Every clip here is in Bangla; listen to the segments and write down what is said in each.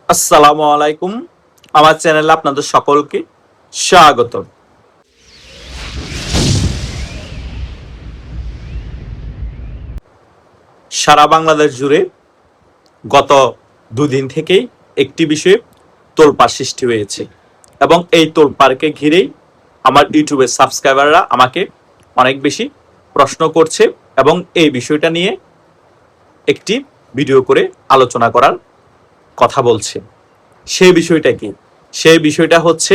আসসালামু আলাইকুম। আমার চ্যানেলে আপনাদের সকলকে স্বাগত। সারা বাংলাদেশ জুড়ে গত দুদিন থেকেই একটি বিষয়ে তোলপাড় সৃষ্টি হয়েছে এবং এই তোলপাড়কে ঘিরেই আমার ইউটিউবের সাবস্ক্রাইবাররা আমাকে অনেক বেশি প্রশ্ন করছে এবং এই বিষয়টা নিয়ে একটি ভিডিও করে আলোচনা করার কথা বলছে। সেই বিষয়টা কি? সেই বিষয়টা হচ্ছে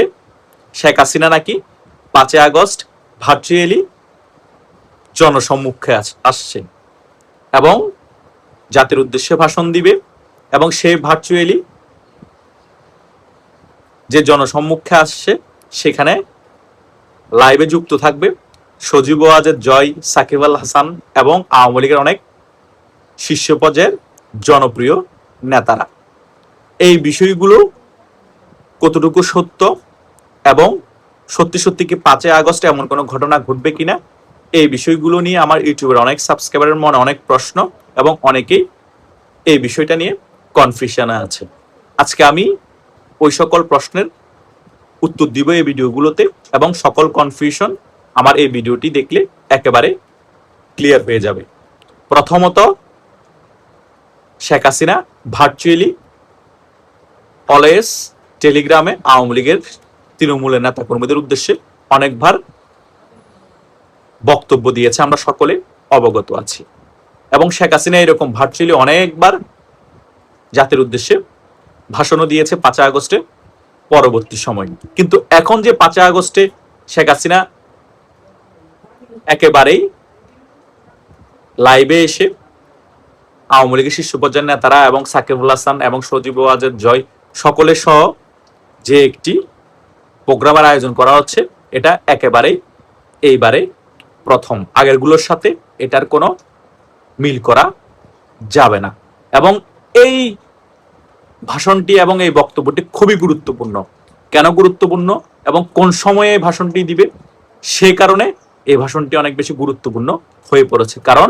শেখ হাসিনা নাকি 5 আগস্ট ভার্চুয়ালি জনসম্মুখে আসছে এবং জাতির উদ্দেশ্যে ভাষণ দিবে এবং সে ভার্চুয়ালি যে জনসম্মুখে আসছে সেখানে লাইভে যুক্ত থাকবে সজীব ওয়াজেদ জয়, সাকিব আল হাসান এবং আওয়ামী লীগের অনেক শীর্ষ পর্যায়ের জনপ্রিয় নেতারা। এই বিষয়গুলো কতটুকু সত্য এবং সত্যি সত্যি কি 5 আগস্টে এমন কোনো ঘটনা ঘটবে কিনা, এই বিষয়গুলো নিয়ে আমার ইউটিউবের অনেক সাবস্ক্রাইবারের মনে অনেক প্রশ্ন এবং অনেকেই এই বিষয়টা নিয়ে কনফিউশনে আছে। আজকে আমি ওই সকল প্রশ্নের উত্তর দিব এই ভিডিওগুলোতে এবং সকল কনফিউশন আমার এই ভিডিওটি দেখলে একেবারে ক্লিয়ার হয়ে যাবে। প্রথমত, শেখ হাসিনা ভার্চুয়ালি অলওয়েজ টেলিগ্রামে আওয়ামী লীগের তৃণমূলের নেতা কর্মীদের উদ্দেশ্যে অনেকবার বক্তব্য দিয়েছে, আমরা সকলে অবগত আছি এবং শেখ হাসিনা এরকম ভার্চুয়ালি অনেকবার জাতির উদ্দেশ্যে ভাষণও দিয়েছে 5 আগস্টে পরবর্তী সময়। কিন্তু এখন যে 5 আগস্টে শেখ হাসিনা একেবারেই লাইভে এসে আওয়ামী লীগের শীর্ষ পর্যায়ের নেতারা এবং সাকিবুল হাসান এবং সজীব ওয়াজেদ জয় সকলের সহ যে একটি প্রোগ্রামের আয়োজন করা হচ্ছে, এটা একেবারেই এইবারে প্রথম। আগেরগুলোর সাথে এটার কোনো মিল করা যাবে না এবং এই ভাষণটি এবং এই বক্তব্যটি খুবই গুরুত্বপূর্ণ। কেন গুরুত্বপূর্ণ এবং কোন সময়ে ভাষণটি দিবে, সে কারণে এই ভাষণটি অনেক বেশি গুরুত্বপূর্ণ হয়ে পড়েছে। কারণ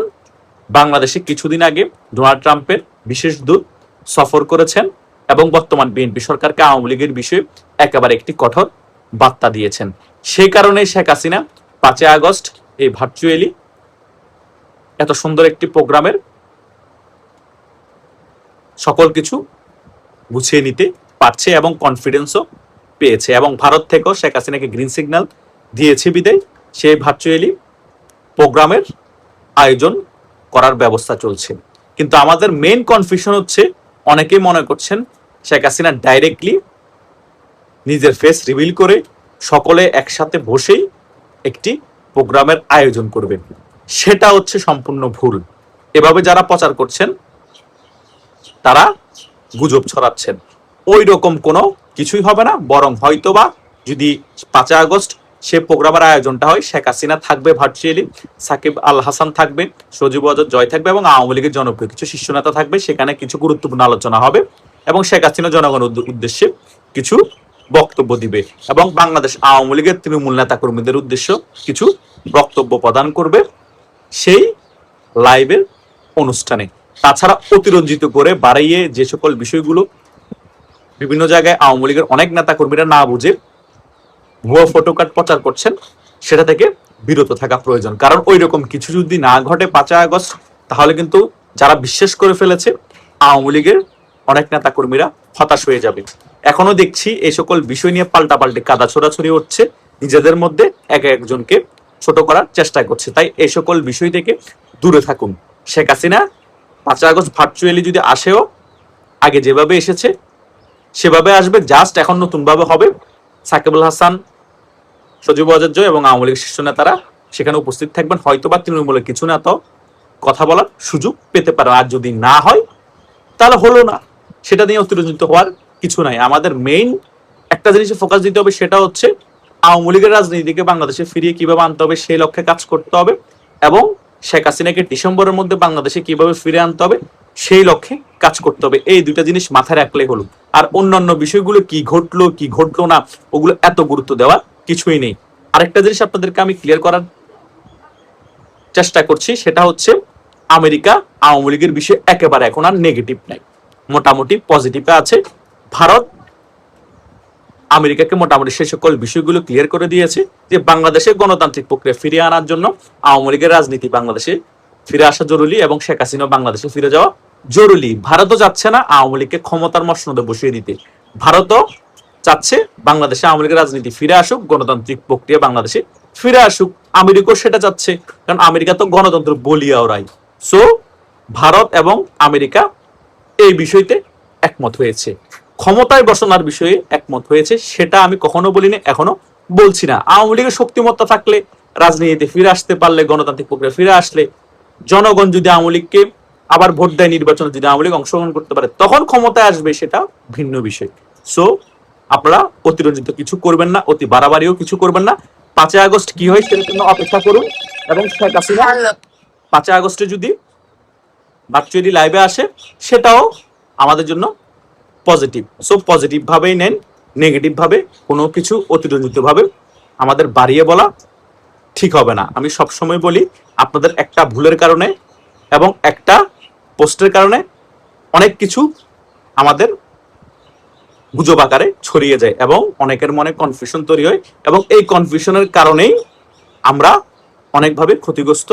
বাংলাদেশে কিছুদিন আগে ডোনাল্ড ট্রাম্পের বিশেষ দূত সফর করেছেন এবং বর্তমান বিএনপি সরকারকে আওয়ামী লীগের বিষয়ে একেবারে একটি কঠোর বার্তা দিয়েছেন। সেই কারণে শেখ হাসিনা 5 আগস্ট এই ভার্চুয়ালি এত সুন্দর একটি প্রোগ্রামের সকল কিছু গুছিয়ে নিতে পারছে এবং কনফিডেন্সও পেয়েছে এবং ভারত থেকেও শেখ হাসিনাকে গ্রিন সিগন্যাল দিয়েছে বিদায় সেই ভার্চুয়ালি প্রোগ্রামের আয়োজন করার ব্যবস্থা চলছে। কিন্তু আমাদের মেইন কনফিউশন হচ্ছে, অনেকেই মনে করছেন শেখ হাসিনা ডাইরেক্টলি নিজের ফেস রিভিল করে সকলে একসাথে বসেই একটি প্রোগ্রামের আয়োজন করবে। সেটা হচ্ছে সম্পূর্ণ ভুল। এভাবে যারা প্রচার করছেন তারা গুজব ছড়াচ্ছেন। ওই রকম কোনো কিছুই হবে না, বরং হয়তোবা যদি 5 আগস্ট সে প্রোগ্রামের আয়োজনটা হয়, শেখ হাসিনা থাকবে ভার্চুয়ালি, সাকিব আল হাসান থাকবে, সজীব ওয়াজেদ জয় থাকবে এবং আওয়ামী লীগের জনপ্রিয় কিছু শীর্ষ নেতা থাকবে। সেখানে কিছু গুরুত্বপূর্ণ আলোচনা হবে এবং শেখ হাসিনা জনগণের উদ্দেশ্যে কিছু বক্তব্য দিবে এবং বাংলাদেশ আওয়ামী লীগের তৃণমূল নেতা কর্মীদের উদ্দেশ্যে কিছু বক্তব্য প্রদান করবে সেই লাইভের অনুষ্ঠানে। তাছাড়া অতিরঞ্জিত করে বাড়িয়ে যে সকল বিষয়গুলো বিভিন্ন জায়গায় আওয়ামী লীগের অনেক নেতা কর্মীরা না বুঝে ভুয়া ফটো কার্ড প্রচার করছেন, সেটা থেকে বিরত থাকা প্রয়োজন। কারণ ওই রকম কিছু যদি না ঘটে 5 আগস্ট, তাহলে কিন্তু যারা বিশ্বাস করে ফেলেছে আওয়ামী লীগের অনেক নেতা কর্মীরা হতাশ হয়ে যাবে। এখনো দেখছি এই সকল বিষয় নিয়ে পাল্টাপাল্টি কাদা ছোড়াছড়ি হচ্ছে, নিজেদের মধ্যে এক একজনকে ছোট করার চেষ্টা করছে। তাই এই সকল বিষয় থেকে দূরে থাকুন। শেখ হাসিনা 5 আগস্ট ভার্চুয়ালি যদি আসেও আগে যেভাবে এসেছে সেভাবে আসবে, জাস্ট এখন নতুন ভাবে হবে। সাকিবুল হাসান, সজীব ওয়াজেদ জয় এবং আওয়ামী লীগের শীর্ষ নেতারা সেখানে উপস্থিত থাকবেন। হয়তোবা তৃণমূলের কিছু নেতাও কথা বলার সুযোগ পেতে পারে। আর যদি না হয় তাহলে হলো না, সেটা নিয়ে অতিরঞ্জিত হওয়ার কিছু নাই। আমাদের মেইন একটা জিনিসে ফোকাস দিতে হবে, সেটা হচ্ছে আওয়ামী লীগের রাজনীতিকে বাংলাদেশে ফিরিয়ে কিভাবে আনতে হবে সেই লক্ষ্যে কাজ করতে হবে এবং শেখ হাসিনাকে ডিসেম্বরের মধ্যে বাংলাদেশে কিভাবে ফিরে আনতে হবে সেই লক্ষ্যে কাজ করতে হবে। এই দুইটা জিনিস মাথায় রাখলে হলো। আর অন্যান্য বিষয়গুলো কি ঘটলো কি ঘটলো না, ওগুলো এত গুরুত্ব দেওয়ার কিছুই নেই। আরেকটা জিনিস আপনাদেরকে আমি ক্লিয়ার করার চেষ্টা করছি, সেটা হচ্ছে আমেরিকা আওয়ামী লীগের বিষয়ে একেবারে এখন আর নেগেটিভ নাই, মোটামুটি পজিটিভে আছে। ভারত আমেরিকাকে মোটামুটি সে সকল বিষয়গুলো ক্লিয়ার করে দিয়েছে যে বাংলাদেশে গণতান্ত্রিক প্রক্রিয়া ফিরিয়ে আনার জন্য আওয়ামী লীগের রাজনীতি বাংলাদেশে ফিরে আসা জরুরি এবং শেখ হাসিনা বাংলাদেশে ফিরে যাওয়া জরুরি। ভারতও যাচ্ছে না আওয়ামী লীগকে ক্ষমতার মসনদে বসিয়ে দিতে। ভারতও চাচ্ছে বাংলাদেশে আওয়ামী লীগের রাজনীতি ফিরে আসুক, গণতান্ত্রিক প্রক্রিয়া বাংলাদেশে ফিরে আসুক। আমেরিকাও সেটা চাচ্ছে, কারণ আমেরিকা তো গণতন্ত্র বলিয়া ওরাই। সো ভারত এবং আমেরিকা এই বিষয়তে একমত হয়েছে, ক্ষমতায় বসানোর বিষয়ে একমত হয়েছে। সেটা আমি কখনো বলিনি, এখনো বলছি না। আওয়ামী লীগের শক্তিমত্তা থাকলে, রাজনীতিতে ফিরে আসতে পারলে, গণতান্ত্রিক প্রক্রিয়া ফিরে আসলে, জনগণ যদি আওয়ামী লীগকে আবার ভোট দেয়, নির্বাচনে যদি আওয়ামী লীগ অংশগ্রহণ করতে পারে, তখন ক্ষমতায় আসবে, সেটা ভিন্ন বিষয়। সো আপনারা অতিরঞ্জিত কিছু করবেন না, অতি বাড়াবাড়িও কিছু করবেন না। 5 আগস্ট কি হয় সেটার জন্য অপেক্ষা করুন। এবং শেখ হাসিনা 5 আগস্টে যদি ভার্চুয়ালি লাইভে আসে, সেটাও আমাদের জন্য পজিটিভ। সো পজিটিভ ভাবেই নেন, নেগেটিভ ভাবে কোনো কিছু অতিরঞ্জিত ভাবে আমাদের বাড়িয়ে বলা ঠিক হবে না। আমি সব সময় বলি, আপনাদের একটা ভুলের কারণে এবং একটা পোস্টের কারণে অনেক কিছু আমাদের গুজব আকারে ছড়িয়ে যায় এবং অনেকের মনে কনফিউশন তৈরি হয়, এবং এই কনফিউশনের কারণেই আমরা অনেকভাবে ক্ষতিগ্রস্ত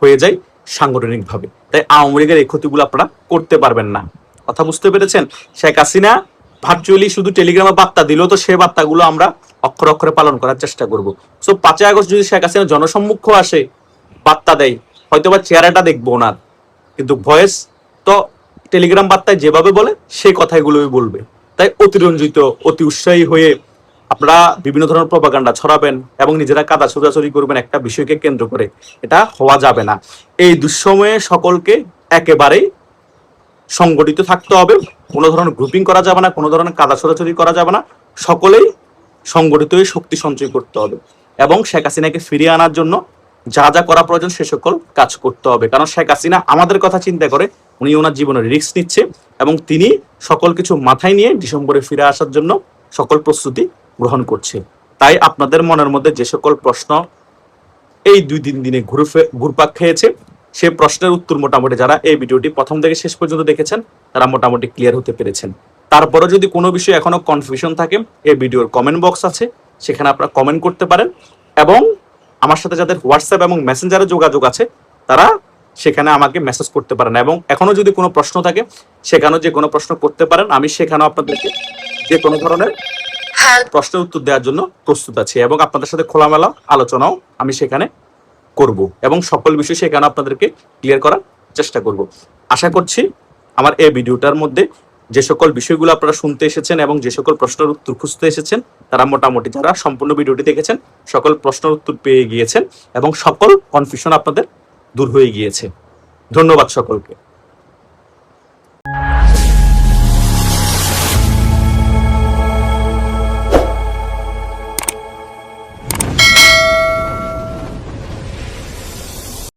হয়ে যাই সাংগঠনিকভাবে। তাই আওয়ামী লীগের এই ক্ষতিগুলো আপনারা করতে পারবেন না। কথা বুঝতে পেরেছেন? শেখ হাসিনা ভার্চুয়ালি শুধু টেলিগ্রামে বার্তা দিল, তো সেই বার্তাগুলো আমরা অক্ষরে অক্ষরে পালন করার চেষ্টা করব। সো 5 আগস্ট যদি শেখ হাসিনা জনসম্মুখ আসে, বার্তা দেয়, হয়তোবা চেহারাটা দেখবো ওনার, কিন্তু ভয়েস তো টেলিগ্রাম বার্তায় যেভাবে বলে সেই কথাগুলোই বলবে। তাই অতিরঞ্জিত, অতি উৎসাহী হয়ে আপনারা বিভিন্ন ধরনের প্রপাগান্ডা ছড়াবেন এবং নিজেরা কাদা ছোড়াছড়ি করবেন একটা বিষয়কে কেন্দ্র করে, এটা হওয়া যাবে না। এই দুঃসময়ে সকলকে একেবারেই সংগঠিত থাকতে হবে, কোনো ধরনের গ্রুপিং করা যাবে না, কোনো ধরনের কাদা ছোড়াছড়ি করা যাবে না। সকলেই সংগঠিত হয়ে শক্তি সঞ্চয় করতে হবে এবং শেখ হাসিনাকে ফিরিয়ে আনার জন্য যা যা করা প্রয়োজন সে সকল কাজ করতে হবে। কারণ শেখ হাসিনা আমাদের কথা চিন্তা করে উনি ওনার জীবনের রিস্ক নিচ্ছে এবং তিনি সকল কিছু মাথায় নিয়ে ডিসেম্বরে ফিরে আসার জন্য সকল প্রস্তুতি গ্রহণ করছে। তাই আপনাদের মনের মধ্যে যে সকল প্রশ্ন এই 2-3 দিনে ঘুরপাক খেয়েছে, সে প্রশ্নের উত্তর মোটামুটি যারা এই ভিডিওটি প্রথম থেকে শেষ পর্যন্ত দেখেছেন তারা মোটামুটি ক্লিয়ার হতে পেরেছেন। তারপরে যদি কোনো বিষয়ে এখনো কনফিউশন থাকে, এই ভিডিওর কমেন্ট বক্স আছে, সেখানে আপনারা কমেন্ট করতে পারেন। এবং আমার সাথে যাদের হোয়াটসঅ্যাপ এবং মেসেঞ্জারে যোগাযোগ আছে, তারা সেখানে আমাকে মেসেজ করতে পারেন। এবং এখনো যদি কোনো প্রশ্ন থাকে, সেখানেও যে কোনো প্রশ্ন করতে পারেন। আমি সেখানেও আপনাদেরকে যে কোনো ধরনের প্রশ্নের উত্তর দেওয়ার জন্য প্রস্তুত আছি এবং আপনাদের সাথে খোলামেলা আলোচনাও আমি সেখানে করব এবং সকল বিষয় সেখানে আপনাদেরকে ক্লিয়ার করার চেষ্টা করব। আশা করছি আমার এই ভিডিওটার মধ্যে যে সকল বিষয়গুলো আপনারা শুনতে এসেছেন এবং যে সকল প্রশ্নের উত্তর খুঁজতে এসেছেন, তারা মোটামুটি যারা সম্পূর্ণ ভিডিওটি দেখেছেন সকল প্রশ্নের উত্তর পেয়ে গিয়েছেন এবং সকল কনফিউশন আপনাদের দূর হয়ে গিয়েছে। ধন্যবাদ সকলকে।